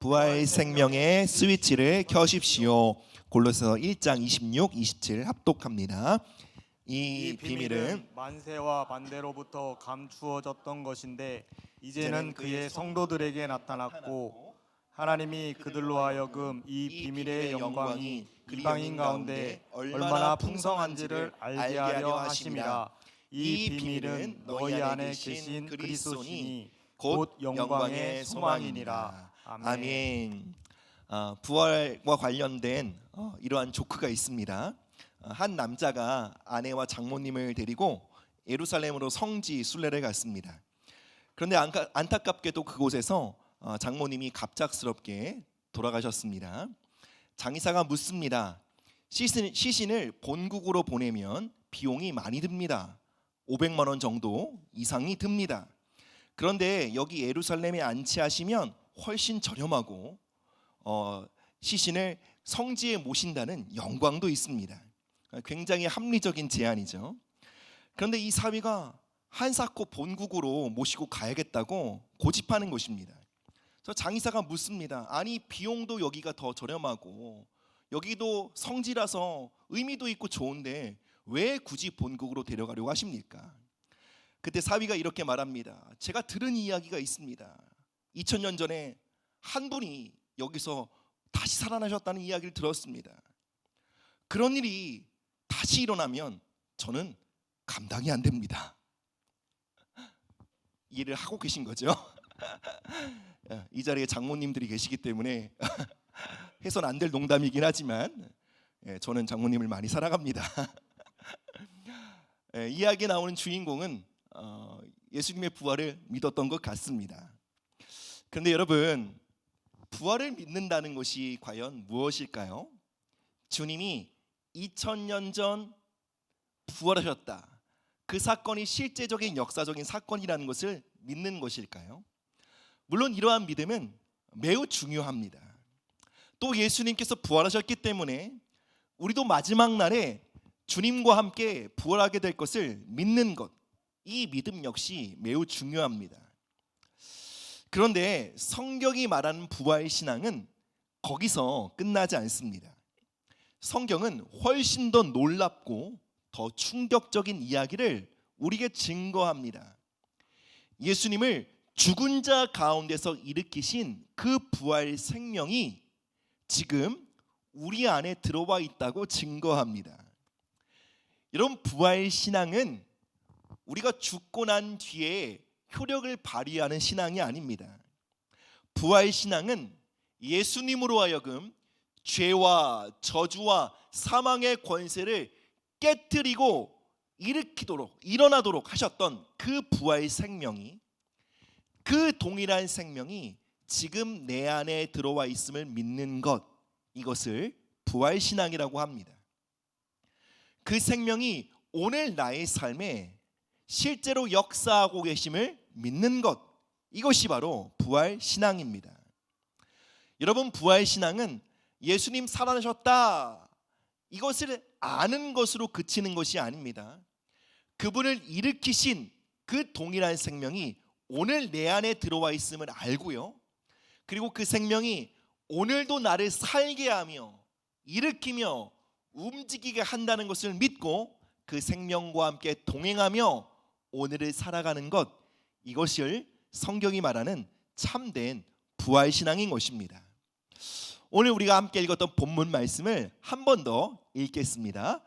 부활 생명의 스위치를 켜십시오. 골로새서 1장 26, 27 합독합니다. 이 비밀은 만세와 반대로부터 감추어졌던 것인데 이제는 그의 성도들에게 나타났고 하나님이 그들로 하여금 이 비밀의 영광이 이방인 가운데 얼마나 풍성한지를 알게 하려 하심이라. 이 비밀은 너희 안에 계신 그리스도시니 곧 영광의 소망이니라. 아멘. 부활과 관련된 이러한 조크가 있습니다. 한 남자가 아내와 장모님을 데리고 예루살렘으로 성지 순례를 갔습니다. 그런데 안타깝게도 그곳에서 장모님이 갑작스럽게 돌아가셨습니다. 장의사가 묻습니다. 시신을 본국으로 보내면 비용이 많이 듭니다. 500만 원 정도 이상이 듭니다. 그런데 여기 예루살렘에 안치하시면 훨씬 저렴하고 시신을 성지에 모신다는 영광도 있습니다. 굉장히 합리적인 제안이죠. 그런데 이 사위가 한사코 본국으로 모시고 가야겠다고 고집하는 것입니다. 그래서 장의사가 묻습니다. 아니 비용도 여기가 더 저렴하고 여기도 성지라서 의미도 있고 좋은데 왜 굳이 본국으로 데려가려고 하십니까? 그때 사위가 이렇게 말합니다. 제가 들은 이야기가 있습니다. 2000년 전에 한 분이 여기서 다시 살아나셨다는 이야기를 들었습니다. 그런 일이 다시 일어나면 저는 감당이 안 됩니다. 이해를 하고 계신 거죠? 이 자리에 장모님들이 계시기 때문에 해선 안 될 농담이긴 하지만 저는 장모님을 많이 사랑합니다. 이야기에 나오는 주인공은 예수님의 부활을 믿었던 것 같습니다. 그런데 여러분, 부활을 믿는다는 것이 과연 무엇일까요? 주님이 2000년 전 부활하셨다. 그 사건이 실제적인 역사적인 사건이라는 것을 믿는 것일까요? 물론 이러한 믿음은 매우 중요합니다. 또 예수님께서 부활하셨기 때문에 우리도 마지막 날에 주님과 함께 부활하게 될 것을 믿는 것, 이 믿음 역시 매우 중요합니다. 그런데 성경이 말하는 부활 신앙은 거기서 끝나지 않습니다. 성경은 훨씬 더 놀랍고 더 충격적인 이야기를 우리에게 증거합니다. 예수님을 죽은 자 가운데서 일으키신 그 부활 생명이 지금 우리 안에 들어와 있다고 증거합니다. 여러분, 부활 신앙은 우리가 죽고 난 뒤에 효력을 발휘하는 신앙이 아닙니다. 부활 신앙은 예수님으로 하여금 죄와 저주와 사망의 권세를 깨뜨리고 일어나도록 하셨던 그 부활 생명이, 그 동일한 생명이 지금 내 안에 들어와 있음을 믿는 것, 이것을 부활 신앙이라고 합니다. 그 생명이 오늘 나의 삶에 실제로 역사하고 계심을 믿는 것, 이것이 바로 부활 신앙입니다. 여러분, 부활 신앙은 예수님 살아나셨다, 이것을 아는 것으로 그치는 것이 아닙니다. 그분을 일으키신 그 동일한 생명이 오늘 내 안에 들어와 있음을 알고요, 그리고 그 생명이 오늘도 나를 살게 하며 일으키며 움직이게 한다는 것을 믿고 그 생명과 함께 동행하며 오늘을 살아가는 것, 이것을 성경이 말하는 참된 부활신앙인 것입니다. 오늘 우리가 함께 읽었던 본문 말씀을 한 번 더 읽겠습니다.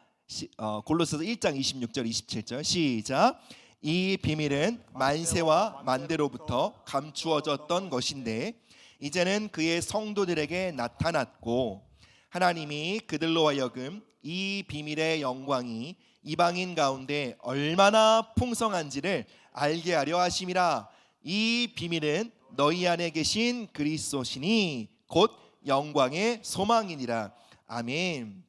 골로새서 1장 26절 27절 시작. 이 비밀은 만세와 만대로부터 감추어졌던 것인데 이제는 그의 성도들에게 나타났고 하나님이 그들로 하여금 이 비밀의 영광이 이방인 가운데 얼마나 풍성한지를 알게 하려 하심이라. 이 비밀은 너희 안에 계신 그리스도시니 곧 영광의 소망이니라. 아멘.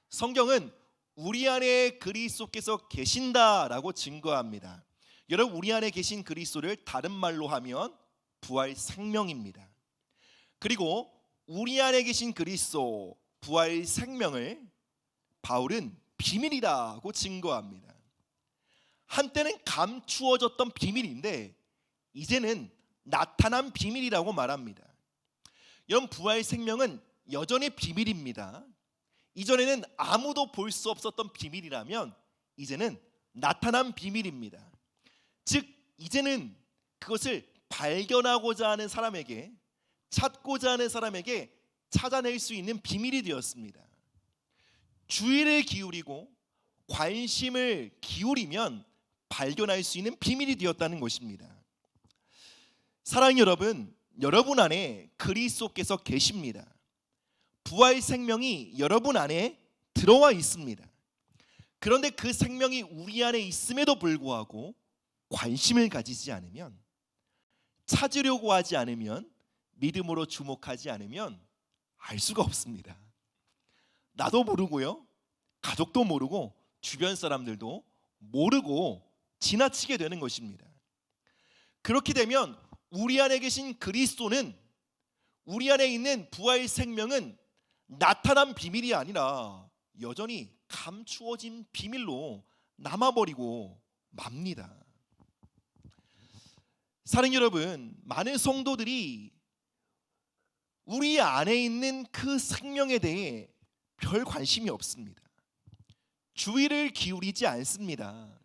성경은 우리 안에 그리스도께서 계신다라고 증거합니다. 여러분, 우리 안에 계신 그리스도를 다른 말로 하면 부활 생명입니다. 그리고 우리 안에 계신 그리스도 부활 생명을 바울은 비밀이라고 증거합니다. 한때는 감추어졌던 비밀인데 이제는 나타난 비밀이라고 말합니다. 여러분, 부활 생명은 여전히 비밀입니다. 이전에는 아무도 볼 수 없었던 비밀이라면 이제는 나타난 비밀입니다. 즉 이제는 그것을 발견하고자 하는 사람에게, 찾고자 하는 사람에게 찾아낼 수 있는 비밀이 되었습니다. 주의를 기울이고 관심을 기울이면 발견할 수 있는 비밀이 되었다는 것입니다. 사랑하는 여러분, 여러분 안에 그리스도께서 계십니다. 부활 생명이 여러분 안에 들어와 있습니다. 그런데 그 생명이 우리 안에 있음에도 불구하고 관심을 가지지 않으면, 찾으려고 하지 않으면, 믿음으로 주목하지 않으면 알 수가 없습니다. 나도 모르고요, 가족도 모르고 주변 사람들도 모르고 지나치게 되는 것입니다. 그렇게 되면 우리 안에 계신 그리스도는, 우리 안에 있는 부활 생명은 나타난 비밀이 아니라 여전히 감추어진 비밀로 남아버리고 맙니다. 사랑하는 여러분, 많은 성도들이 우리 안에 있는 그 생명에 대해 별 관심이 없습니다. 주의를 기울이지 않습니다.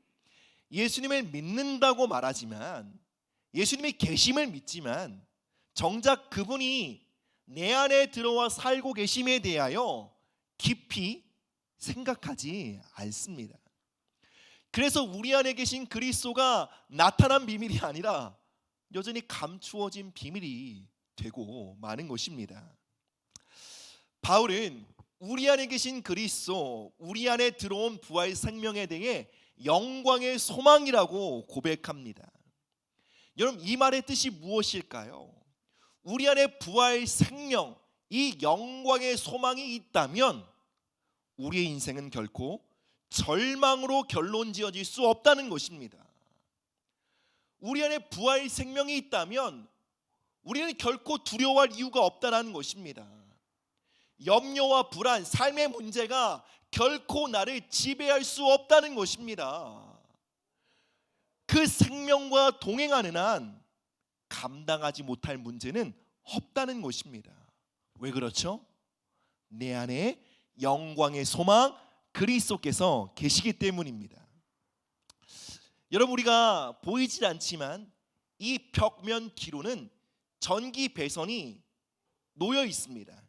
예수님을 믿는다고 말하지만, 예수님의 계심을 믿지만 정작 그분이 내 안에 들어와 살고 계심에 대하여 깊이 생각하지 않습니다. 그래서 우리 안에 계신 그리스도가 나타난 비밀이 아니라 여전히 감추어진 비밀이 되고 마는 것입니다. 바울은 우리 안에 계신 그리스도, 우리 안에 들어온 부활 생명에 대해 영광의 소망이라고 고백합니다. 여러분, 이 말의 뜻이 무엇일까요? 우리 안에 부활 생명, 이 영광의 소망이 있다면 우리의 인생은 결코 절망으로 결론 지어질 수 없다는 것입니다. 우리 안에 부활 생명이 있다면 우리는 결코 두려워할 이유가 없다는 것입니다. 염려와 불안, 삶의 문제가 결코 나를 지배할 수 없다는 것입니다. 그 생명과 동행하는 한 감당하지 못할 문제는 없다는 것입니다. 왜 그렇죠? 내 안에 영광의 소망 그리스도께서 계시기 때문입니다. 여러분, 우리가 보이질 않지만 이 벽면 기로는 전기 배선이 놓여 있습니다.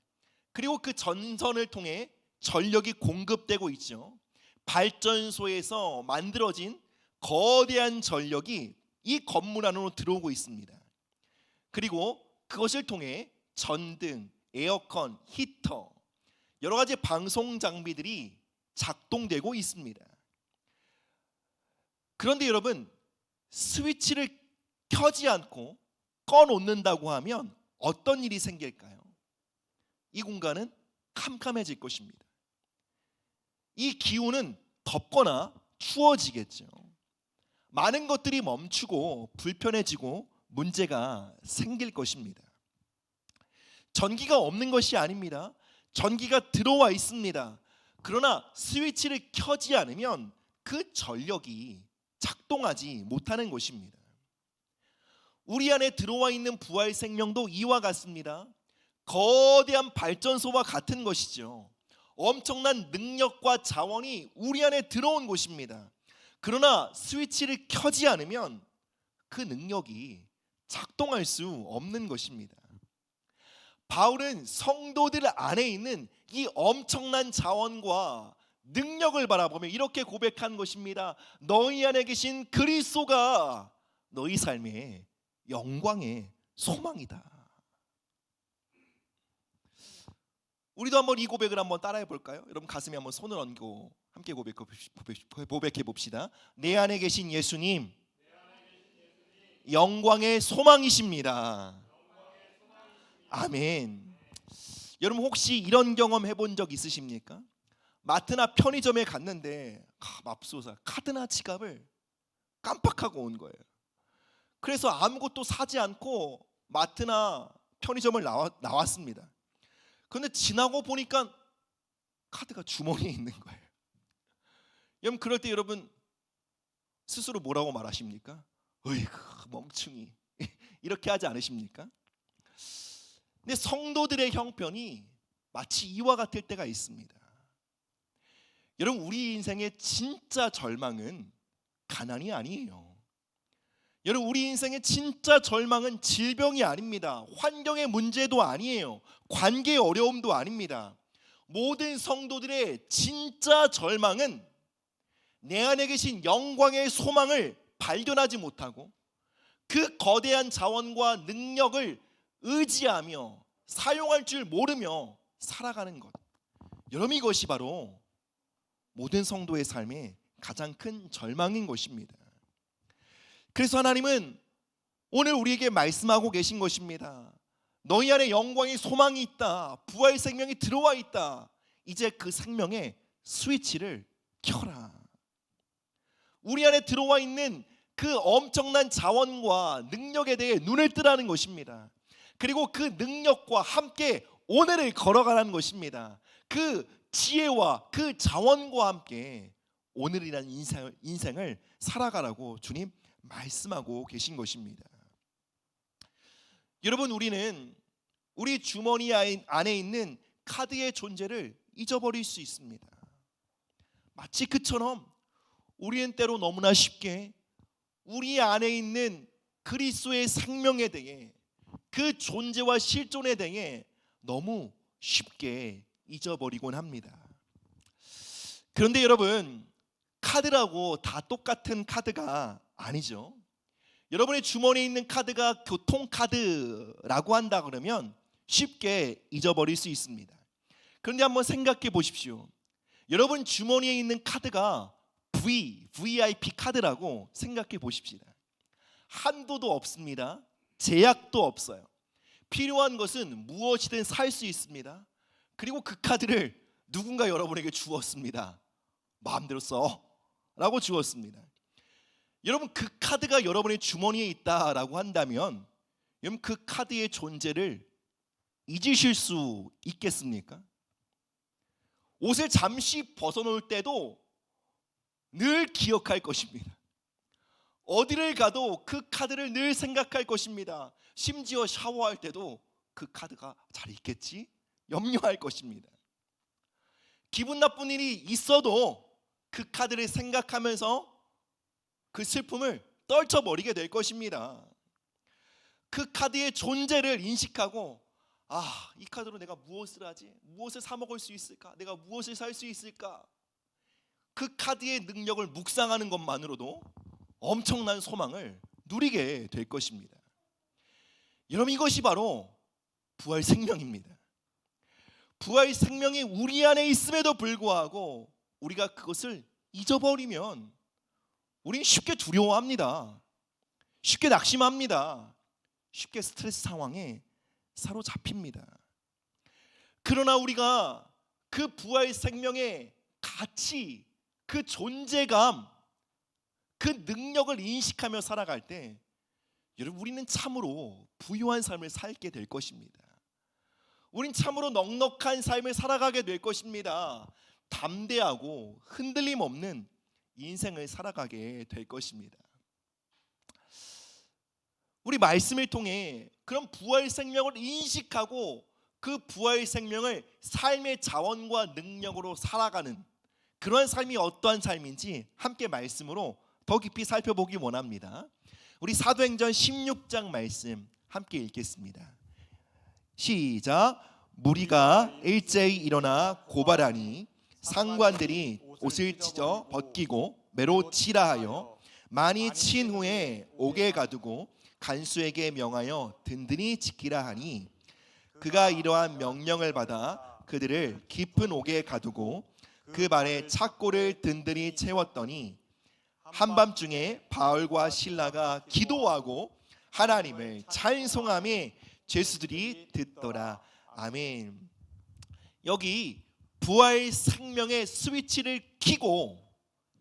그리고 그 전선을 통해 전력이 공급되고 있죠. 발전소에서 만들어진 거대한 전력이 이 건물 안으로 들어오고 있습니다. 그리고 그것을 통해 전등, 에어컨, 히터, 여러 가지 방송 장비들이 작동되고 있습니다. 그런데 여러분, 스위치를 켜지 않고 꺼놓는다고 하면 어떤 일이 생길까요? 이 공간은 캄캄해질 것입니다. 이 기후는 덥거나 추워지겠죠. 많은 것들이 멈추고 불편해지고 문제가 생길 것입니다. 전기가 없는 것이 아닙니다. 전기가 들어와 있습니다. 그러나 스위치를 켜지 않으면 그 전력이 작동하지 못하는 것입니다. 우리 안에 들어와 있는 부활 생명도 이와 같습니다. 거대한 발전소와 같은 것이죠. 엄청난 능력과 자원이 우리 안에 들어온 것입니다. 그러나 스위치를 켜지 않으면 그 능력이 작동할 수 없는 것입니다. 바울은 성도들 안에 있는 이 엄청난 자원과 능력을 바라보며 이렇게 고백한 것입니다. 너희 안에 계신 그리스도가 너희 삶의 영광의 소망이다. 우리도 한번 이 고백을 한번 따라해 볼까요? 여러분, 가슴에 한번 손을 얹고 함께 고백해 봅시다. 내 안에 계신 예수님, 영광의 소망이십니다. 아멘. 여러분, 혹시 이런 경험 해본 적 있으십니까? 마트나 편의점에 갔는데 맙소사 카드나 지갑을 깜빡하고 온 거예요. 그래서 아무것도 사지 않고 마트나 편의점을 나왔습니다. 그런데 지나고 보니까 카드가 주머니에 있는 거예요. 여러분, 그럴 때 여러분 스스로 뭐라고 말하십니까? 어이구, 멍충이 이렇게 하지 않으십니까? 근데 성도들의 형편이 마치 이와 같을 때가 있습니다. 여러분, 우리 인생의 진짜 절망은 가난이 아니에요. 여러분, 우리 인생의 진짜 절망은 질병이 아닙니다. 환경의 문제도 아니에요. 관계의 어려움도 아닙니다. 모든 성도들의 진짜 절망은 내 안에 계신 영광의 소망을 발견하지 못하고 그 거대한 자원과 능력을 의지하며 사용할 줄 모르며 살아가는 것. 여러분, 이것이 바로 모든 성도의 삶의 가장 큰 절망인 것입니다. 그래서 하나님은 오늘 우리에게 말씀하고 계신 것입니다. 너희 안에 영광의 소망이 있다. 부활의 생명이 들어와 있다. 이제 그 생명의 스위치를 켜라. 우리 안에 들어와 있는 그 엄청난 자원과 능력에 대해 눈을 뜨라는 것입니다. 그리고 그 능력과 함께 오늘을 걸어가라는 것입니다. 그 지혜와 그 자원과 함께 오늘이라는 인생을 살아가라고 주님 말씀하고 계신 것입니다. 여러분, 우리는 우리 주머니 안에 있는 카드의 존재를 잊어버릴 수 있습니다. 마치 그처럼 우리는 때로 너무나 쉽게 우리 안에 있는 그리스도의 생명에 대해 그 존재와 실존에 대해 너무 쉽게 잊어버리곤 합니다. 그런데 여러분, 카드라고 다 똑같은 카드가 아니죠. 여러분의 주머니에 있는 카드가 교통카드라고 한다 그러면 쉽게 잊어버릴 수 있습니다. 그런데 한번 생각해 보십시오. 여러분 주머니에 있는 카드가 VIP 카드라고 생각해 보십시다. 한도도 없습니다. 제약도 없어요. 필요한 것은 무엇이든 살 수 있습니다. 그리고 그 카드를 누군가 여러분에게 주었습니다. 마음대로 써 라고 주었습니다. 여러분, 그 카드가 여러분의 주머니에 있다라고 한다면 여러분, 그 카드의 존재를 잊으실 수 있겠습니까? 옷을 잠시 벗어놓을 때도 늘 기억할 것입니다. 어디를 가도 그 카드를 늘 생각할 것입니다. 심지어 샤워할 때도 그 카드가 잘 있겠지? 염려할 것입니다. 기분 나쁜 일이 있어도 그 카드를 생각하면서 그 슬픔을 떨쳐버리게 될 것입니다. 그 카드의 존재를 인식하고 이 카드로 내가 무엇을 하지? 무엇을 사 먹을 수 있을까? 내가 무엇을 살 수 있을까? 그 카드의 능력을 묵상하는 것만으로도 엄청난 소망을 누리게 될 것입니다. 여러분, 이것이 바로 부활 생명입니다. 부활 생명이 우리 안에 있음에도 불구하고 우리가 그것을 잊어버리면 우리는 쉽게 두려워합니다. 쉽게 낙심합니다. 쉽게 스트레스 상황에 사로잡힙니다. 그러나 우리가 그 부활 생명의 가치, 그 존재감, 그 능력을 인식하며 살아갈 때 여러분, 우리는 참으로 부유한 삶을 살게 될 것입니다. 우린 참으로 넉넉한 삶을 살아가게 될 것입니다. 담대하고 흔들림 없는 인생을 살아가게 될 것입니다. 우리 말씀을 통해 그런 부활 생명을 인식하고 그 부활 생명을 삶의 자원과 능력으로 살아가는 그런 삶이 어떠한 삶인지 함께 말씀으로 더 깊이 살펴보기 원합니다. 우리 사도행전 16장 말씀 함께 읽겠습니다. 시작. 무리가 일제히 일어나 고발하니 상관들이 옷을 찢어 벗기고 매로 치라 하여 많이 친 후에 옥에 가두고 간수에게 명하여 든든히 지키라 하니 그가 이러한 명령을 받아 그들을 깊은 옥에 가두고 그 발에 착고를 든든히 채웠더니 한밤중에 바울과 실라가 기도하고 하나님을 찬송하며 죄수들이 듣더라. 아멘. 여기 부활 생명의 스위치를 켜고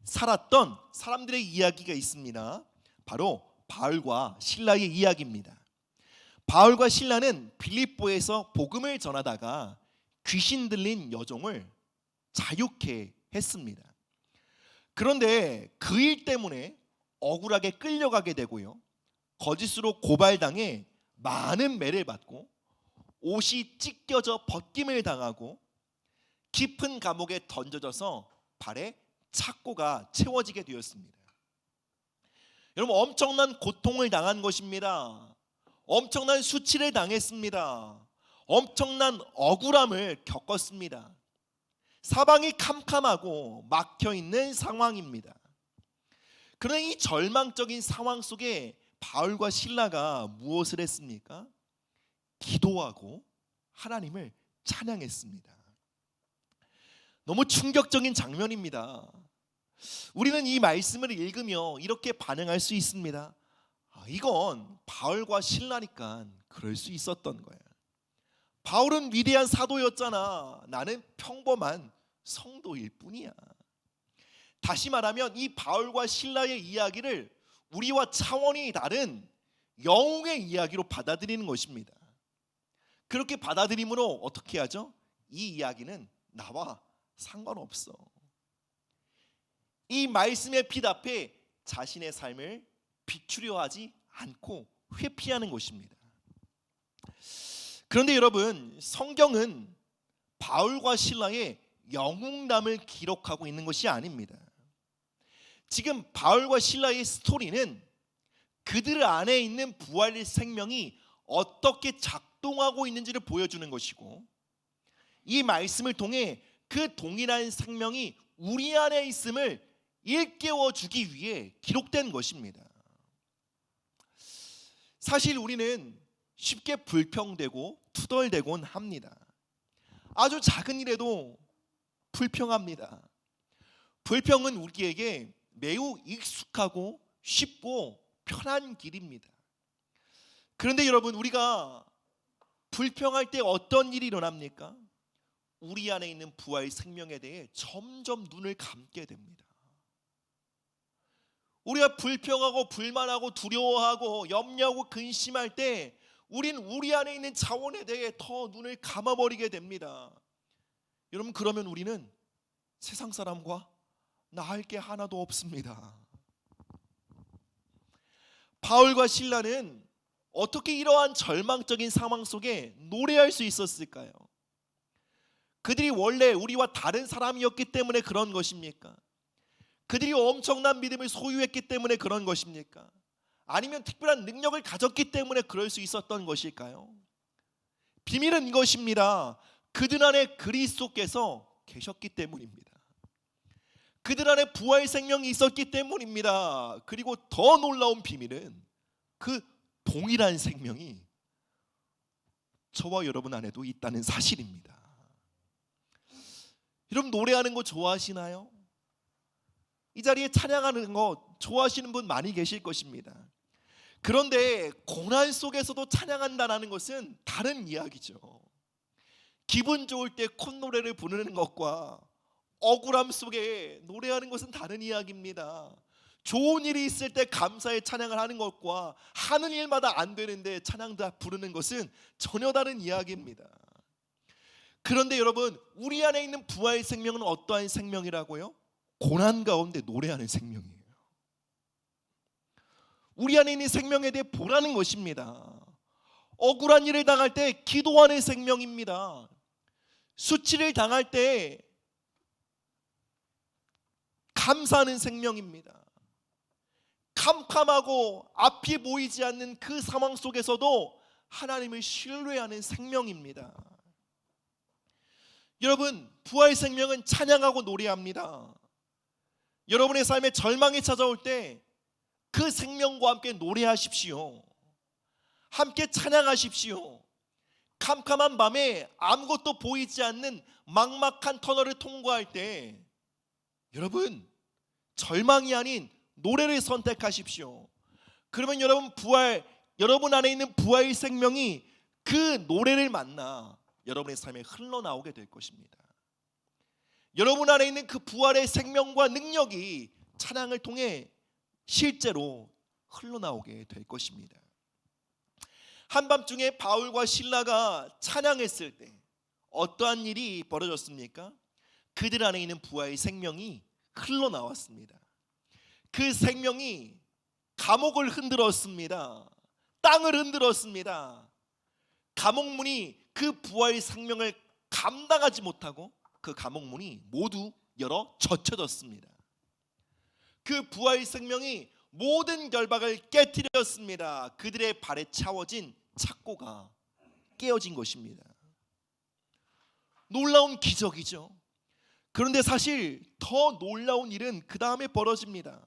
살았던 사람들의 이야기가 있습니다. 바로 바울과 실라의 이야기입니다. 바울과 실라는 빌립보에서 복음을 전하다가 귀신 들린 여종을 자유케 했습니다. 그런데 그 일 때문에 억울하게 끌려가게 되고요, 거짓으로 고발당해 많은 매를 받고 옷이 찢겨져 벗김을 당하고 깊은 감옥에 던져져서 발에 착고가 채워지게 되었습니다. 여러분, 엄청난 고통을 당한 것입니다. 엄청난 수치를 당했습니다. 엄청난 억울함을 겪었습니다. 사방이 캄캄하고 막혀있는 상황입니다. 그런 이 절망적인 상황 속에 바울과 실라가 무엇을 했습니까? 기도하고 하나님을 찬양했습니다. 너무 충격적인 장면입니다. 우리는 이 말씀을 읽으며 이렇게 반응할 수 있습니다. 이건 바울과 실라니까 그럴 수 있었던 거야. 바울은 위대한 사도였잖아. 나는 평범한 성도일 뿐이야. 다시 말하면 이 바울과 실라의 이야기를 우리와 차원이 다른 영웅의 이야기로 받아들이는 것입니다. 그렇게 받아들임으로 어떻게 하죠? 이 이야기는 나와 상관없어. 이 말씀에 피답해 자신의 삶을 비추려 하지 않고 회피하는 것입니다. 그런데 여러분, 성경은 바울과 실라의 영웅담을 기록하고 있는 것이 아닙니다. 지금 바울과 실라의 스토리는 그들 안에 있는 부활의 생명이 어떻게 작동하고 있는지를 보여주는 것이고, 이 말씀을 통해 그 동일한 생명이 우리 안에 있음을 일깨워 주기 위해 기록된 것입니다. 사실 우리는 쉽게 불평되고 투덜대곤 합니다. 아주 작은 일에도 불평합니다. 불평은 우리에게 매우 익숙하고 쉽고 편한 길입니다. 그런데 여러분, 우리가 불평할 때 어떤 일이 일어납니까? 우리 안에 있는 부활 생명에 대해 점점 눈을 감게 됩니다. 우리가 불평하고 불만하고 두려워하고 염려하고 근심할 때 우린 우리 안에 있는 자원에 대해 더 눈을 감아버리게 됩니다. 여러분, 그러면 우리는 세상 사람과 나을 게 하나도 없습니다. 바울과 실라는 어떻게 이러한 절망적인 상황 속에 노래할 수 있었을까요? 그들이 원래 우리와 다른 사람이었기 때문에 그런 것입니까? 그들이 엄청난 믿음을 소유했기 때문에 그런 것입니까? 아니면 특별한 능력을 가졌기 때문에 그럴 수 있었던 것일까요? 비밀은 이것입니다. 그들 안에 그리스도께서 계셨기 때문입니다. 그들 안에 부활 생명이 있었기 때문입니다. 그리고 더 놀라운 비밀은 그 동일한 생명이 저와 여러분 안에도 있다는 사실입니다. 여러분, 노래하는 거 좋아하시나요? 이 자리에 찬양하는 거 좋아하시는 분 많이 계실 것입니다. 그런데 고난 속에서도 찬양한다는 것은 다른 이야기죠. 기분 좋을 때 콧노래를 부르는 것과 억울함 속에 노래하는 것은 다른 이야기입니다. 좋은 일이 있을 때 감사의 찬양을 하는 것과 하는 일마다 안 되는데 찬양 다 부르는 것은 전혀 다른 이야기입니다. 그런데 여러분, 우리 안에 있는 부활의 생명은 어떠한 생명이라고요? 고난 가운데 노래하는 생명이에요. 우리 안에 있는 생명에 대해 보라는 것입니다. 억울한 일을 당할 때 기도하는 생명입니다. 수치를 당할 때 감사하는 생명입니다. 캄캄하고 앞이 보이지 않는 그 상황 속에서도 하나님을 신뢰하는 생명입니다. 여러분, 부활 생명은 찬양하고 노래합니다. 여러분의 삶에 절망이 찾아올 때 그 생명과 함께 노래하십시오. 함께 찬양하십시오. 캄캄한 밤에 아무것도 보이지 않는 막막한 터널을 통과할 때 여러분, 절망이 아닌 노래를 선택하십시오. 그러면 여러분 안에 있는 부활의 생명이 그 노래를 만나 여러분의 삶에 흘러나오게 될 것입니다. 여러분 안에 있는 그 부활의 생명과 능력이 찬양을 통해 실제로 흘러나오게 될 것입니다. 한밤중에 바울과 실라가 찬양했을 때 어떠한 일이 벌어졌습니까? 그들 안에 있는 부활의 생명이 흘러나왔습니다. 그 생명이 감옥을 흔들었습니다. 땅을 흔들었습니다. 감옥문이 그 부활의 생명을 감당하지 못하고 그 감옥문이 모두 열어 젖혀졌습니다. 그 부활의 생명이 모든 결박을 깨뜨렸습니다. 그들의 발에 차워진 착고가 깨어진 것입니다. 놀라운 기적이죠. 그런데 사실 더 놀라운 일은 그 다음에 벌어집니다.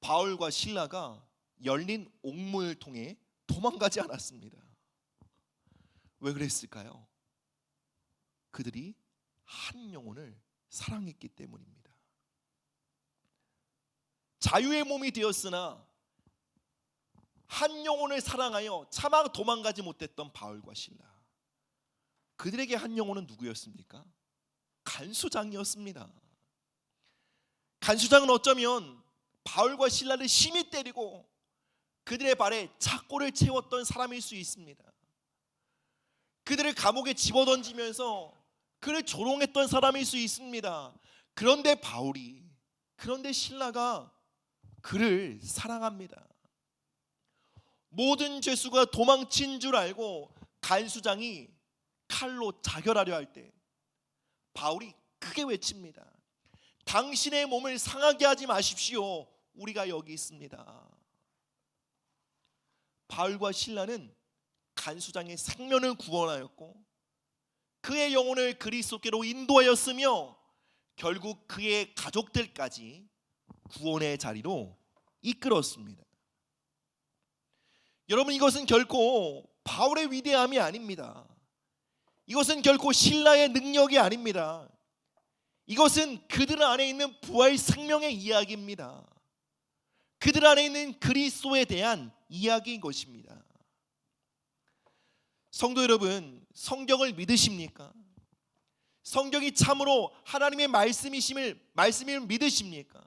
바울과 실라가 열린 옥문을 통해 도망가지 않았습니다. 왜 그랬을까요? 그들이 한 영혼을 사랑했기 때문입니다. 자유의 몸이 되었으나 한 영혼을 사랑하여 차마 도망가지 못했던 바울과 실라, 그들에게 한 영혼은 누구였습니까? 간수장이었습니다. 간수장은 어쩌면 바울과 실라를 심히 때리고 그들의 발에 착고를 채웠던 사람일 수 있습니다. 그들을 감옥에 집어던지면서 그를 조롱했던 사람일 수 있습니다. 그런데 실라가 그를 사랑합니다. 모든 죄수가 도망친 줄 알고 간수장이 칼로 자결하려 할 때 바울이 크게 외칩니다. 당신의 몸을 상하게 하지 마십시오. 우리가 여기 있습니다. 바울과 실라는 간수장의 생명을 구원하였고 그의 영혼을 그리스도께로 인도하였으며 결국 그의 가족들까지 구원의 자리로 이끌었습니다. 여러분, 이것은 결코 바울의 위대함이 아닙니다. 이것은 결코 신라의 능력이 아닙니다. 이것은 그들 안에 있는 부활 생명의 이야기입니다. 그들 안에 있는 그리스도에 대한 이야기인 것입니다. 성도 여러분, 성경을 믿으십니까? 성경이 참으로 하나님의 말씀을 믿으십니까?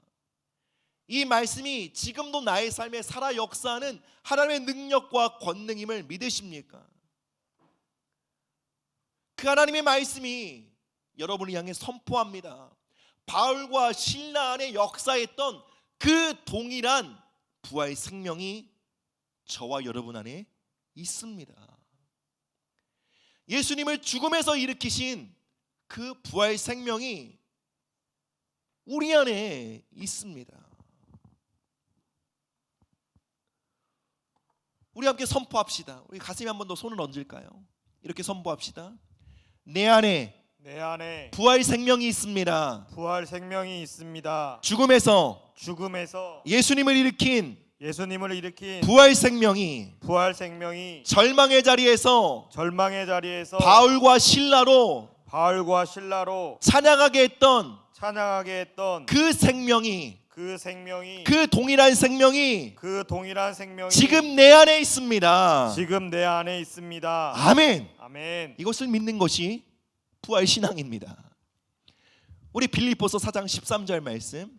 이 말씀이 지금도 나의 삶에 살아 역사하는 하나님의 능력과 권능임을 믿으십니까? 그 하나님의 말씀이 여러분을 향해 선포합니다. 바울과 실라 안에 역사했던 그 동일한 부활 생명이 저와 여러분 안에 있습니다. 예수님을 죽음에서 일으키신 그 부활 생명이 우리 안에 있습니다. 우리 함께 선포합시다. 우리 가슴에 한 번 더 손을 얹을까요? 이렇게 선포합시다. 내 안에 부활 생명이 있습니다. 부활 생명이 있습니다. 죽음에서 예수님을 일으킨 부활 생명이 절망의 자리에서 바울과 신라로 찬양하게 했던 그 생명이 그 동일한 생명이 지금 내 안에 있습니다. 아멘. 이것을 믿는 것이 부활 신앙입니다. 우리 빌립보서 4장 13절 말씀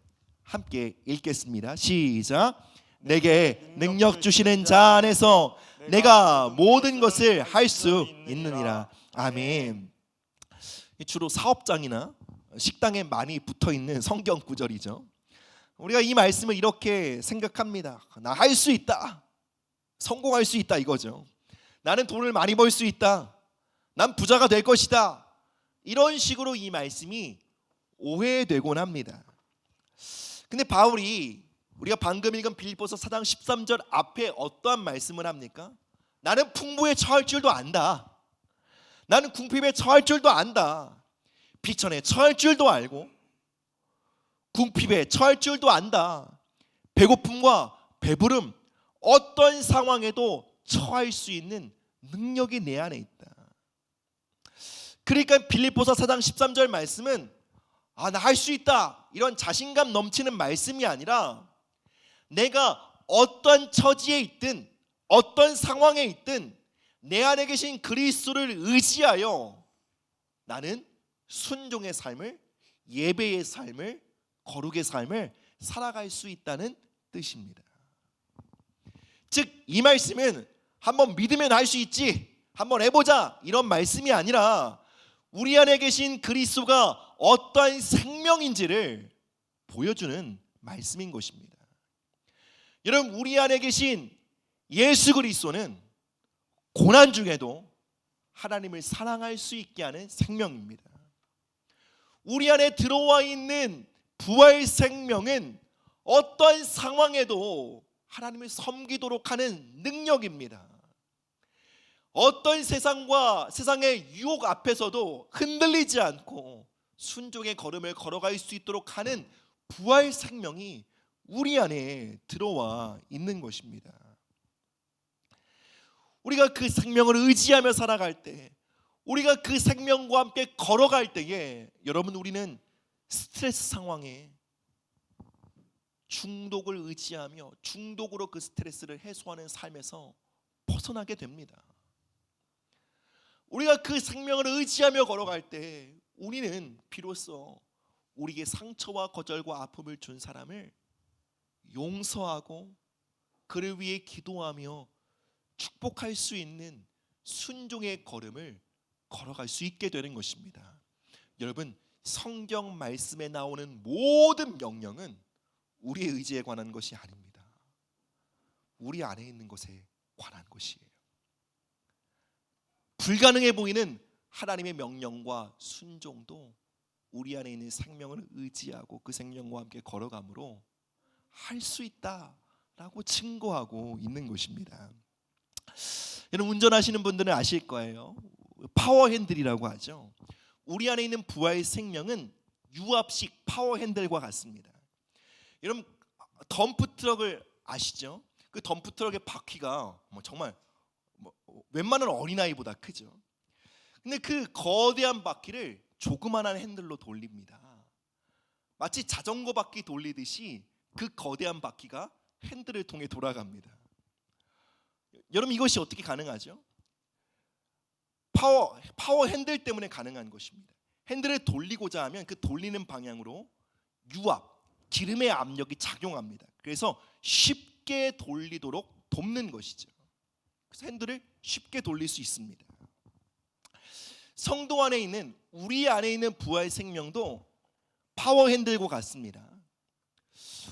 함께 읽겠습니다. 시작. 내게 능력 주시는 자 안에서 내가 모든 것을 할 수 있느니라. 아멘. 주로 사업장이나 식당에 많이 붙어있는 성경 구절이죠. 우리가 이 말씀을 이렇게 생각합니다. 나 할 수 있다, 성공할 수 있다 이거죠. 나는 돈을 많이 벌 수 있다, 난 부자가 될 것이다, 이런 식으로 이 말씀이 오해되곤 합니다. 근데 바울이 우리가 방금 읽은 빌립보서 4장 13절 앞에 어떠한 말씀을 합니까? 나는 풍부에 처할 줄도 안다, 나는 궁핍에 처할 줄도 안다, 비천에 처할 줄도 알고 궁핍에 처할 줄도 안다, 배고픔과 배부름 어떤 상황에도 처할 수 있는 능력이 내 안에 있다. 그러니까 빌립보서 4장 13절 말씀은 나 할 수 있다 이런 자신감 넘치는 말씀이 아니라 내가 어떤 처지에 있든 어떤 상황에 있든 내 안에 계신 그리스도를 의지하여 나는 순종의 삶을, 예배의 삶을, 거룩의 삶을 살아갈 수 있다는 뜻입니다. 즉 이 말씀은 한번 믿으면 할 수 있지, 한번 해보자 이런 말씀이 아니라 우리 안에 계신 그리스도가 어떠한 생명인지를 보여주는 말씀인 것입니다. 여러분, 우리 안에 계신 예수 그리스도는 고난 중에도 하나님을 사랑할 수 있게 하는 생명입니다. 우리 안에 들어와 있는 부활 생명은 어떠한 상황에도 하나님을 섬기도록 하는 능력입니다. 어떤 세상의 유혹 앞에서도 흔들리지 않고 순종의 걸음을 걸어갈 수 있도록 하는 부활 생명이 우리 안에 들어와 있는 것입니다. 우리가 그 생명을 의지하며 살아갈 때, 우리가 그 생명과 함께 걸어갈 때에 여러분, 우리는 스트레스 상황에 중독을 의지하며 중독으로 그 스트레스를 해소하는 삶에서 벗어나게 됩니다. 우리가 그 생명을 의지하며 걸어갈 때 우리는 비로소 우리에게 상처와 거절과 아픔을 준 사람을 용서하고 그를 위해 기도하며 축복할 수 있는 순종의 걸음을 걸어갈 수 있게 되는 것입니다. 여러분, 성경 말씀에 나오는 모든 명령은 우리의 의지에 관한 것이 아닙니다. 우리 안에 있는 것에 관한 것이에요. 불가능해 보이는 하나님의 명령과 순종도 우리 안에 있는 생명을 의지하고 그 생명과 함께 걸어감으로 할 수 있다라고 증거하고 있는 것입니다. 여러분, 운전하시는 분들은 아실 거예요. 파워 핸들이라고 하죠. 우리 안에 있는 부활 생명은 유압식 파워 핸들과 같습니다. 여러분, 덤프 트럭을 아시죠? 그 덤프 트럭의 바퀴가 정말 웬만한 어린아이보다 크죠. 근데 그 거대한 바퀴를 조그만한 핸들로 돌립니다. 마치 자전거 바퀴 돌리듯이 그 거대한 바퀴가 핸들을 통해 돌아갑니다. 여러분, 이것이 어떻게 가능하죠? 파워 핸들 때문에 가능한 것입니다. 핸들을 돌리고자 하면 그 돌리는 방향으로 유압, 기름의 압력이 작용합니다. 그래서 쉽게 돌리도록 돕는 것이죠. 그래서 핸들을 쉽게 돌릴 수 있습니다. 성도 안에 있는, 우리 안에 있는 부활 생명도 파워 핸들과 같습니다.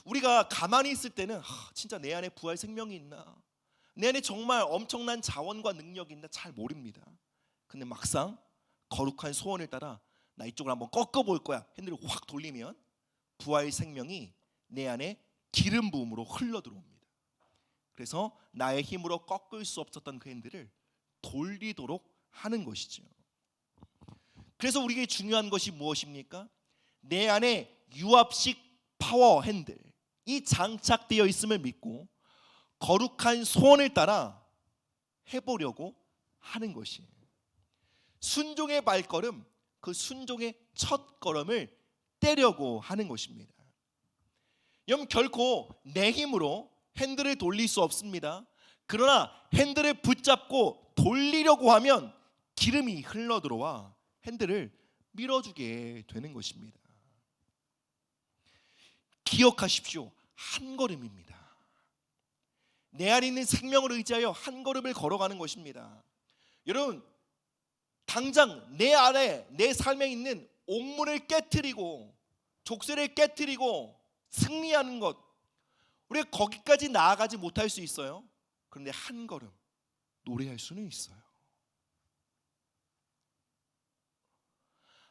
우리가 가만히 있을 때는 진짜 내 안에 부활 생명이 있나, 내 안에 정말 엄청난 자원과 능력이 있나 잘 모릅니다. 근데 막상 거룩한 소원을 따라 나 이쪽을 한번 꺾어볼 거야 핸들을 확 돌리면 부활 생명이 내 안에 기름 부음으로 흘러 들어옵니다. 그래서 나의 힘으로 꺾을 수 없었던 그 핸들을 돌리도록 하는 것이죠. 그래서 우리에게 중요한 것이 무엇입니까? 내 안에 유압식 파워 핸들, 이 장착되어 있음을 믿고 거룩한 소원을 따라 해보려고 하는 것이에요. 순종의 발걸음, 그 순종의 첫 걸음을 떼려고 하는 것입니다. 여러분, 결코 내 힘으로 핸들을 돌릴 수 없습니다. 그러나 핸들을 붙잡고 돌리려고 하면 기름이 흘러 들어와 핸들을 밀어주게 되는 것입니다. 기억하십시오. 한 걸음입니다. 내 안에 있는 생명을 의지하여 한 걸음을 걸어가는 것입니다. 여러분, 당장 내 안에, 내 삶에 있는 옥문을 깨트리고 족쇄를 깨트리고 승리하는 것, 우리가 거기까지 나아가지 못할 수 있어요. 그런데 한 걸음 노래할 수는 있어요.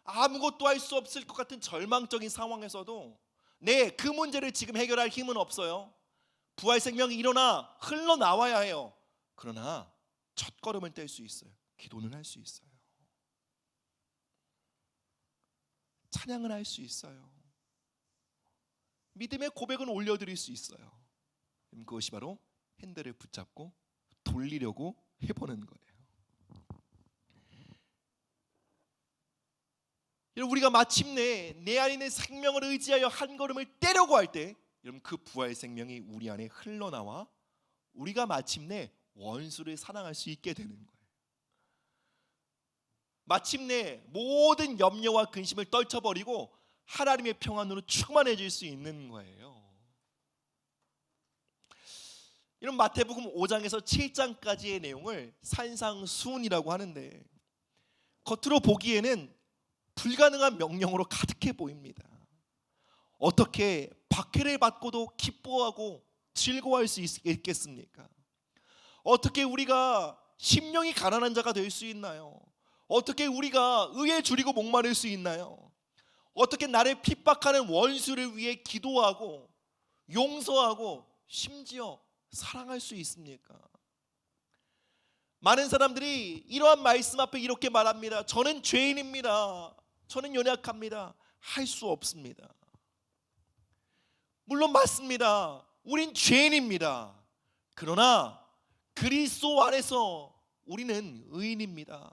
아무것도 할 수 없을 것 같은 절망적인 상황에서도 그 문제를 지금 해결할 힘은 없어요. 부활 생명이 일어나 흘러나와야 해요. 그러나 첫 걸음을 뗄 수 있어요. 기도는 할 수 있어요. 찬양을 할 수 있어요. 믿음의 고백은 올려드릴 수 있어요. 그것이 바로 핸들을 붙잡고 돌리려고 해보는 거예요. 우리가 마침내 내 안에 있는 생명을 의지하여 한 걸음을 떼려고 할 때, 여러분, 그 부활 생명이 우리 안에 흘러나와 우리가 마침내 원수를 사랑할 수 있게 되는 거예요. 마침내 모든 염려와 근심을 떨쳐버리고 하나님의 평안으로 충만해질 수 있는 거예요. 이런 마태복음 5장에서 7장까지의 내용을 산상수훈이라고 하는데, 겉으로 보기에는 불가능한 명령으로 가득해 보입니다. 어떻게 박해를 받고도 기뻐하고 즐거워할 수 있겠습니까? 어떻게 우리가 심령이 가난한 자가 될 수 있나요? 어떻게 우리가 의에 줄이고 목마를 수 있나요? 어떻게 나를 핍박하는 원수를 위해 기도하고 용서하고 심지어 사랑할 수 있습니까? 많은 사람들이 이러한 말씀 앞에 이렇게 말합니다. 저는 죄인입니다. 저는 연약합니다. 할 수 없습니다. 물론 맞습니다. 우린 죄인입니다. 그러나 그리스도 안에서 우리는 의인입니다.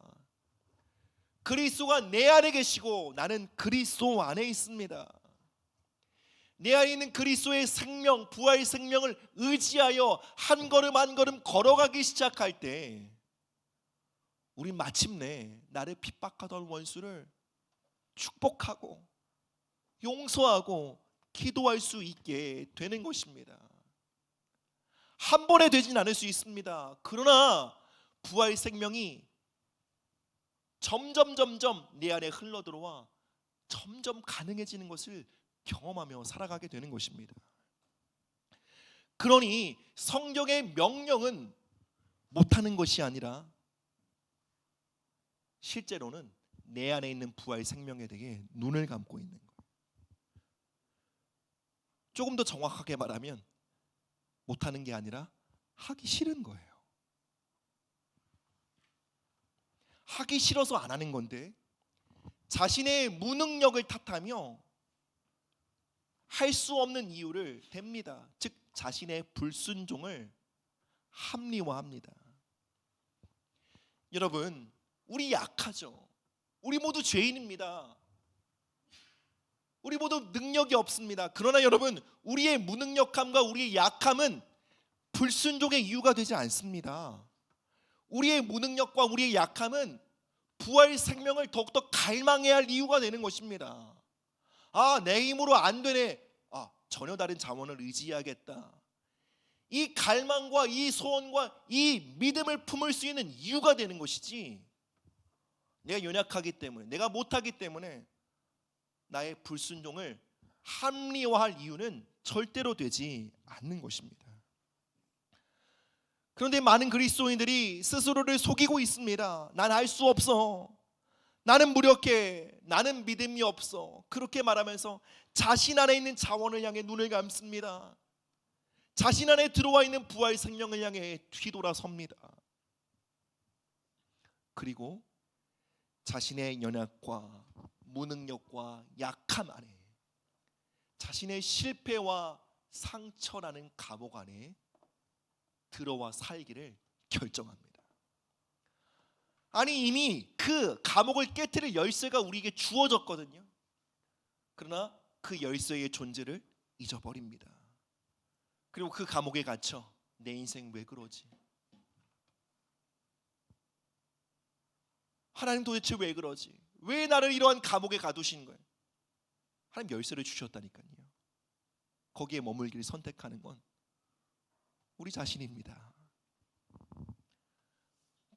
그리스도가 내 안에 계시고 나는 그리스도 안에 있습니다. 내 안에 있는 그리스도의 생명, 부활의 생명을 의지하여 한 걸음 한 걸음 걸어가기 시작할 때 우린 마침내 나를 핍박하던 원수를 축복하고 용서하고 기도할 수 있게 되는 것입니다. 한 번에 되진 않을 수 있습니다. 그러나 부활의 생명이 점점 내 안에 흘러들어와 점점 가능해지는 것을 경험하며 살아가게 되는 것입니다. 그러니 성경의 명령은 못하는 것이 아니라 실제로는 내 안에 있는 부활의 생명에 대해 눈을 감고 있는 거예요. 조금 더 정확하게 말하면 못하는 게 아니라 하기 싫은 거예요. 하기 싫어서 안 하는 건데 자신의 무능력을 탓하며 할 수 없는 이유를 댑니다. 즉 자신의 불순종을 합리화합니다. 여러분, 우리 약하죠. 우리 모두 죄인입니다. 우리 모두 능력이 없습니다. 그러나 여러분, 우리의 무능력함과 우리의 약함은 불순종의 이유가 되지 않습니다. 우리의 무능력과 우리의 약함은 부활 생명을 더욱더 갈망해야 할 이유가 되는 것입니다. 내 힘으로 안 되네. 전혀 다른 자원을 의지해야겠다. 이 갈망과 이 소원과 이 믿음을 품을 수 있는 이유가 되는 것이지, 내가 연약하기 때문에, 내가 못하기 때문에 나의 불순종을 합리화할 이유는 절대로 되지 않는 것입니다. 그런데 많은 그리스도인들이 스스로를 속이고 있습니다. 난 할 수 없어. 나는 무력해. 나는 믿음이 없어. 그렇게 말하면서 자신 안에 있는 자원을 향해 눈을 감습니다. 자신 안에 들어와 있는 부활 생명을 향해 뒤돌아섭니다. 그리고 자신의 연약과 무능력과 약함 안에, 자신의 실패와 상처라는 감옥 안에 들어와 살기를 결정합니다. 아니, 이미 그 감옥을 깨트릴 열쇠가 우리에게 주어졌거든요. 그러나 그 열쇠의 존재를 잊어버립니다. 그리고 그 감옥에 갇혀 내 인생 왜 그러지? 하나님 도대체 왜 그러지? 왜 나를 이러한 감옥에 가두신 거예요? 하나님 열쇠를 주셨다니까요. 거기에 머물기를 선택하는 건 우리 자신입니다.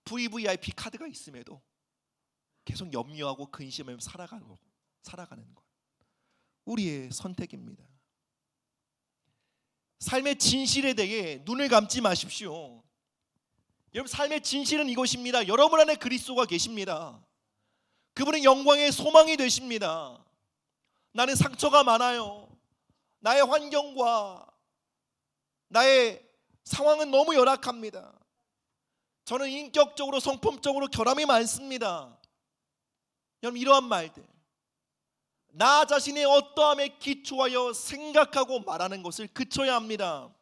VVIP 카드가 있음에도 계속 염려하고 근심하며 살아가는 것, 우리의 선택입니다. 삶의 진실에 대해 눈을 감지 마십시오. 여러분, 삶의 진실은 이것입니다. 여러분 안에 그리스도가 계십니다. 그분은 영광의 소망이 되십니다. 나는 상처가 많아요. 나의 환경과 나의 상황은 너무 열악합니다. 저는 인격적으로, 성품적으로 결함이 많습니다. 여러분, 이러한 말들, 나 자신의 어떠함에 기초하여 생각하고 말하는 것을 그쳐야 합니다.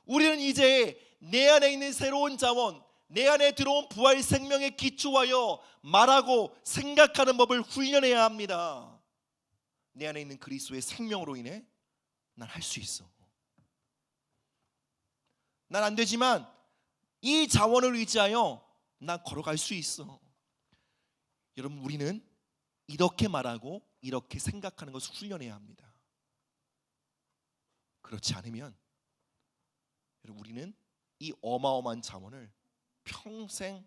우리는 이제 내 안에 있는 새로운 자원, 내 안에 들어온 부활 생명에 기초하여 말하고 생각하는 법을 훈련해야 합니다. 내 안에 있는 그리스도의 생명으로 인해 난 할 수 있어. 난 안 되지만 이 자원을 의지하여 난 걸어갈 수 있어. 여러분, 우리는 이렇게 말하고 이렇게 생각하는 것을 훈련해야 합니다. 그렇지 않으면 여러분, 우리는 이 어마어마한 자원을 평생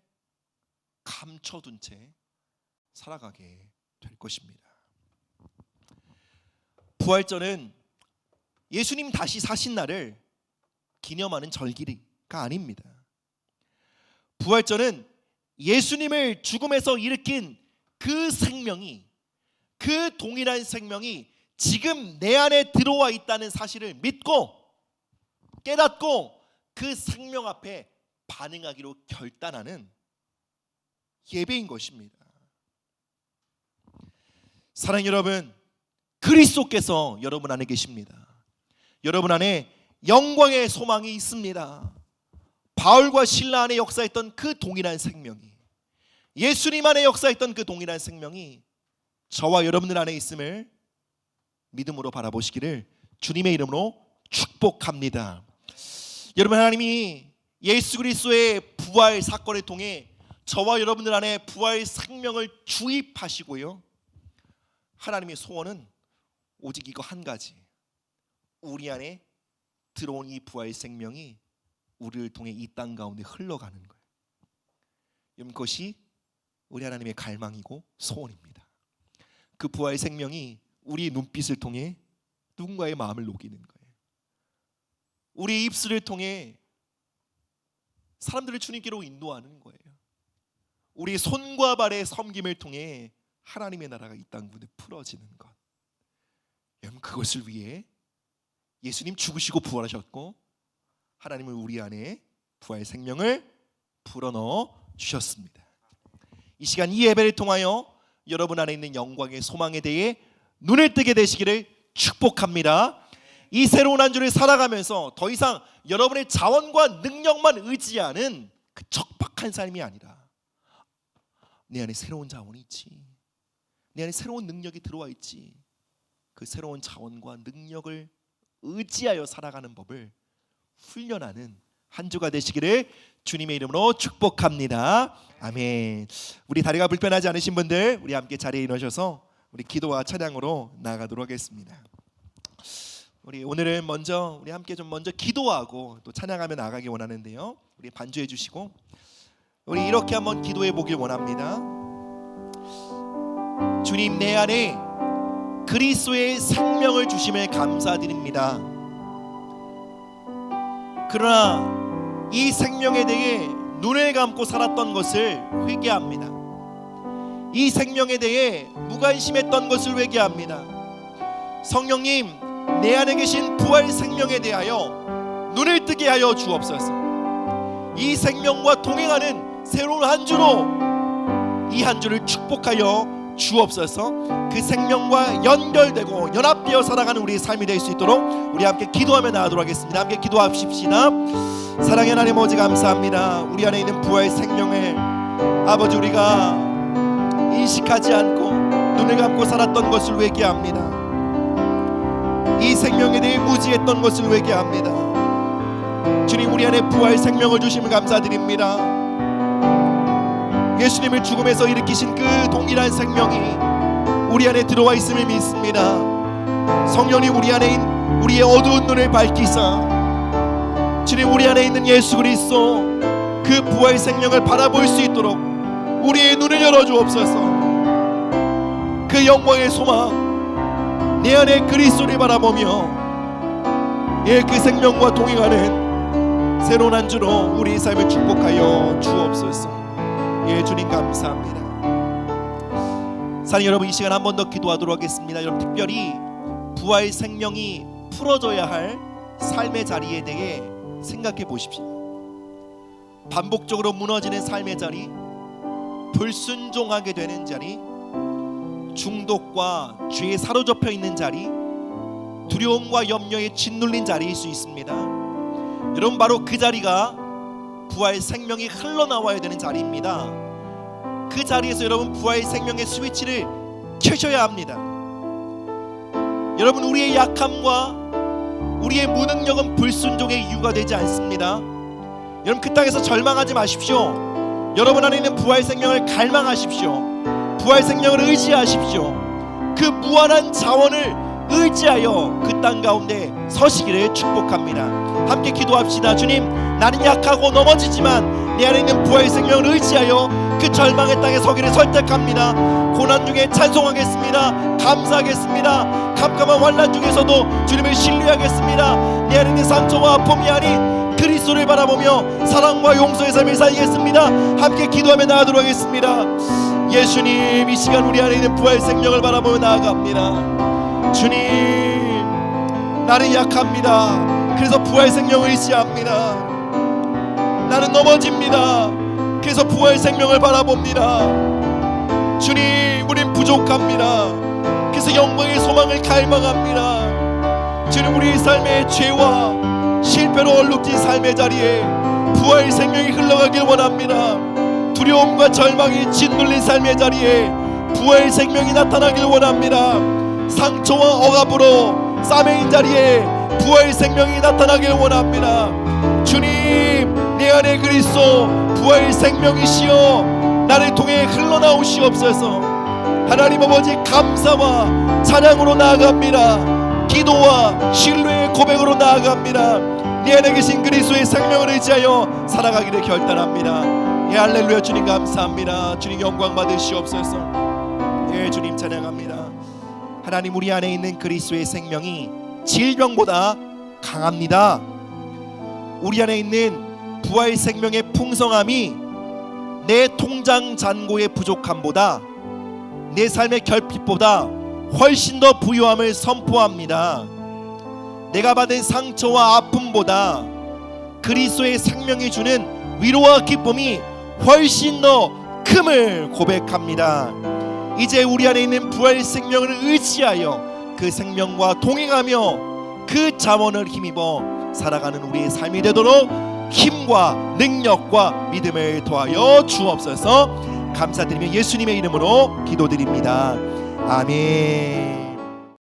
감춰둔 채 살아가게 될 것입니다. 부활절은 예수님 다시 사신 날을 기념하는 절기가 아닙니다. 부활절은 예수님을 죽음에서 일으킨 그 생명이, 그 동일한 생명이 지금 내 안에 들어와 있다는 사실을 믿고 깨닫고 그 생명 앞에 반응하기로 결단하는 예배인 것입니다. 사랑하는 여러분, 그리스도께서 여러분 안에 계십니다. 여러분 안에 영광의 소망이 있습니다. 바울과 실라 안에 역사했던 그 동일한 생명이, 예수님 안에 역사했던 그 동일한 생명이 저와 여러분들 안에 있음을 믿음으로 바라보시기를 주님의 이름으로 축복합니다. 여러분, 하나님이 예수 그리스도의 부활 사건을 통해 저와 여러분들 안에 부활 생명을 주입하시고요, 하나님의 소원은 오직 이거 한 가지, 우리 안에 들어온 이 부활 생명이 우리를 통해 이 땅 가운데 흘러가는 거예요. 여러분, 그것이 우리 하나님의 갈망이고 소원입니다. 그 부활 생명이 우리의 눈빛을 통해 누군가의 마음을 녹이는 거예요. 우리의 입술을 통해 사람들을 주님께로 인도하는 거예요. 우리의 손과 발의 섬김을 통해 하나님의 나라가 이 땅 가운데 풀어지는 것. 여러분, 그것을 위해 예수님 죽으시고 부활하셨고 하나님은 우리 안에 부활 생명을 불어넣어 주셨습니다. 이 시간 이 예배를 통하여 여러분 안에 있는 영광의 소망에 대해 눈을 뜨게 되시기를 축복합니다. 이 새로운 한 주를 살아가면서 더 이상 여러분의 자원과 능력만 의지하는 그 척박한 삶이 아니라 내 안에 새로운 자원이 있지, 내 안에 새로운 능력이 들어와 있지, 그 새로운 자원과 능력을 의지하여 살아가는 법을 훈련하는 한 주가 되시기를 주님의 이름으로 축복합니다. 아멘. 우리 다리가 불편하지 않으신 분들, 우리 함께 자리에 일어서서 우리 기도와 찬양으로 나아가도록 하겠습니다. 우리 오늘은 먼저 우리 함께 좀 먼저 기도하고 또 찬양하며 나아가기 원하는데요, 우리 반주해 주시고 우리 이렇게 한번 기도해 보길 원합니다. 주님, 내 안에 그리스도의 생명을 주심에 감사드립니다. 그러나 이 생명에 대해 눈을 감고 살았던 것을 회개합니다. 이 생명에 대해 무관심했던 것을 회개합니다. 성령님, 내 안에 계신 부활 생명에 대하여 눈을 뜨게 하여 주옵소서. 이 생명과 동행하는 새로운 한 주로 이 한 주를 축복하여 주옵소서. 그 생명과 연결되고 연합되어 살아가는 우리의 삶이 될 수 있도록 우리 함께 기도하며 나아가도록 하겠습니다. 함께 기도합시다. 사랑의 하나님, 아버지 감사합니다. 우리 안에 있는 부활 생명을 아버지 우리가 인식하지 않고 눈을 감고 살았던 것을 회개합니다. 이 생명에 대해 무지했던 것을 회개합니다. 주님, 우리 안에 부활 생명을 주심을 감사드립니다. 예수님을 죽음에서 일으키신 그 동일한 생명이 우리 안에 들어와 있음을 믿습니다. 성령님, 우리 안에 있는 우리의 어두운 눈을 밝히사 주님, 우리 안에 있는 예수 그리스도 그 부활 생명을 바라볼 수 있도록 우리의 눈을 열어주옵소서. 그 영광의 소망, 내 안에 그리스도를 바라보며 그 생명과 동행하는 새로운 한 주로 우리의 삶을 축복하여 주옵소서. 주님 감사합니다. 사랑하는 여러분, 이 시간 한 번 더 기도하도록 하겠습니다. 여러분, 특별히 부활 생명이 풀어져야 할 삶의 자리에 대해 생각해 보십시오. 반복적으로 무너지는 삶의 자리, 불순종하게 되는 자리, 중독과 죄에 사로잡혀 있는 자리, 두려움과 염려에 짓눌린 자리일 수 있습니다. 여러분, 바로 그 자리가 부활 생명이 흘러나와야 되는 자리입니다. 그 자리에서 여러분 부활 생명의 스위치를 켜셔야 합니다. 여러분, 우리의 약함과 우리의 무능력은 불순종의 이유가 되지 않습니다. 여러분, 그 땅에서 절망하지 마십시오. 여러분 안에 있는 부활 생명을 갈망하십시오. 부활 생명을 의지하십시오. 그 무한한 자원을 의지하여 그 땅 가운데 서시기를 축복합니다. 함께 기도합시다. 주님, 나는 약하고 넘어지지만 내 안에 있는 부활 생명을 의지하여 그 절망의 땅에 서기를 선택합니다. 고난 중에 찬송하겠습니다. 감사하겠습니다. 캄캄한 환난 중에서도 주님을 신뢰하겠습니다. 내 안에 있는 상처와 아픔이 아닌 그리스도를 바라보며 사랑과 용서의 삶을 살겠습니다. 함께 기도하며 나아가도록 하겠습니다. 예수님, 이 시간 우리 안에 있는 부활 생명을 바라보며 나아갑니다. 주님, 나는 약합니다. 그래서 부활 생명을 의지합니다. 나는 넘어집니다. 그래서 부활 생명을 바라봅니다. 주님, 우린 부족합니다. 그래서 영광의 소망을 갈망합니다. 주님, 우리 삶의 죄와 실패로 얼룩진 삶의 자리에 부활 생명이 흘러가길 원합니다. 두려움과 절망이 짓눌린 삶의 자리에 부활 생명이 나타나길 원합니다. 상처와 억압으로 싸매인 자리에 부활 생명이 나타나길 원합니다. 주님, 내 안에 그리스도 부활 생명이시여 나를 통해 흘러나오시옵소서. 하나님 아버지, 감사와 찬양으로 나아갑니다. 기도와 신뢰의 고백으로 나아갑니다. 내 안에 계신 그리스도의 생명을 의지하여 살아가기를 결단합니다. 예, 할렐루야. 주님 감사합니다. 주님 영광 받으시옵소서. 예, 주님 찬양합니다. 하나님, 우리 안에 있는 그리스도의 생명이 질병보다 강합니다. 우리 안에 있는 부활 생명의 풍성함이 내 통장 잔고의 부족함보다, 내 삶의 결핍보다 훨씬 더 부유함을 선포합니다. 내가 받은 상처와 아픔보다 그리스도의 생명이 주는 위로와 기쁨이 훨씬 더 큼을 고백합니다. 이제 우리 안에 있는 부활 생명을 의지하여 그 생명과 동행하며 그 자원을 힘입어 살아가는 우리의 삶이 되도록 힘과 능력과 믿음을 더하여 주옵소서. 감사드리며 예수님의 이름으로 기도드립니다. 아멘.